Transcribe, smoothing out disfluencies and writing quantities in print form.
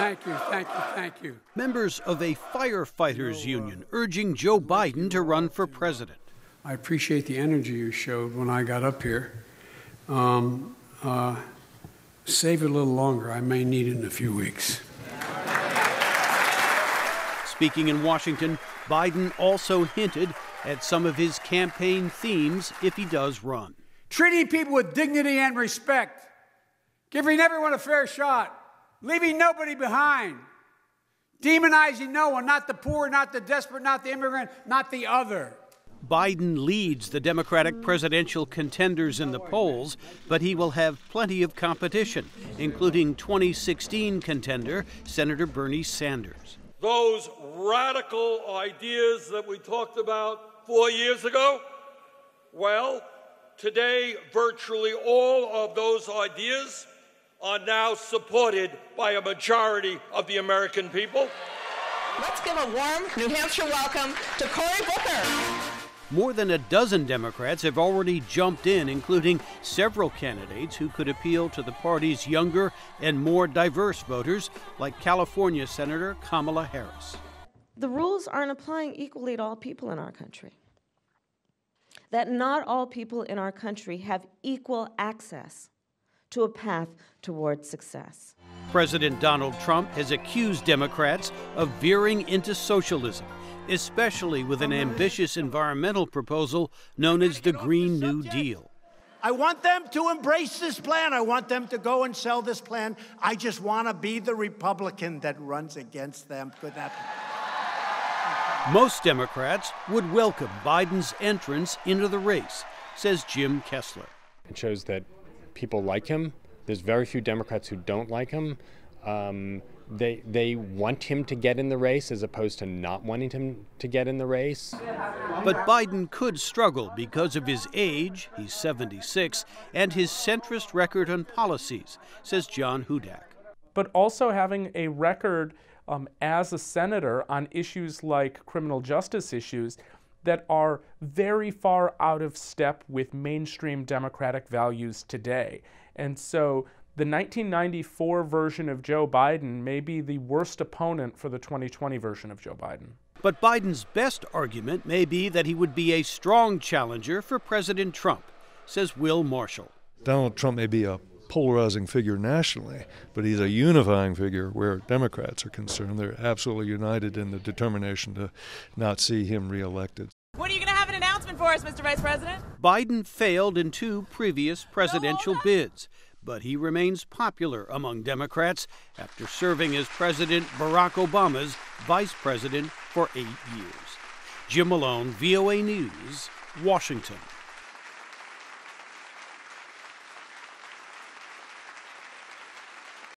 Thank you, thank you, thank you. Members of a firefighters union urging Joe Biden to run for president. I appreciate the energy you showed when I got up here. Save it a little longer. I may need it in a few weeks. Speaking in Washington, Biden also hinted at some of his campaign themes if he does run. Treating people with dignity and respect, giving everyone a fair shot, leaving nobody behind, demonizing no one, not the poor, not the desperate, not the immigrant, not the other. Biden leads the Democratic presidential contenders in the polls, but he will have plenty of competition, including 2016 contender Senator Bernie Sanders. Those radical ideas that we talked about 4 years ago, well, today virtually all of those ideas are now supported by a majority of the American people. Let's give a warm New Hampshire welcome to Cory Booker. More than a dozen Democrats have already jumped in, including several candidates who could appeal to the party's younger and more diverse voters, like California Senator Kamala Harris. The rules aren't applying equally to all people in our country. That not all people in our country have equal access to a path toward success. President Donald Trump has accused Democrats of veering into socialism, especially with an ambitious environmental proposal known as the Green New Deal. I want them to embrace this plan. I want them to go and sell this plan. I just want to be the Republican that runs against them. Could that be? Most Democrats would welcome Biden's entrance into the race, says Jim Kessler. It shows that people like him. There's very few Democrats who don't like him. They want him to get in the race as opposed to not wanting him to get in the race. But Biden could struggle because of his age, he's 76, and his centrist record on policies, says John Hudak. But also having a record as a senator on issues like criminal justice issues that are very far out of step with mainstream Democratic values today. And so the 1994 version of Joe Biden may be the worst opponent for the 2020 version of Joe Biden. But Biden's best argument may be that he would be a strong challenger for President Trump, says Will Marshall. Donald Trump may be a polarizing figure nationally, but he's a unifying figure where Democrats are concerned. They're absolutely united in the determination to not see him reelected. When are you going to have an announcement for us, Mr. Vice President? Biden failed in 2 previous presidential bids, but he remains popular among Democrats after serving as President Barack Obama's vice president for 8 years. Jim Malone, VOA News, Washington.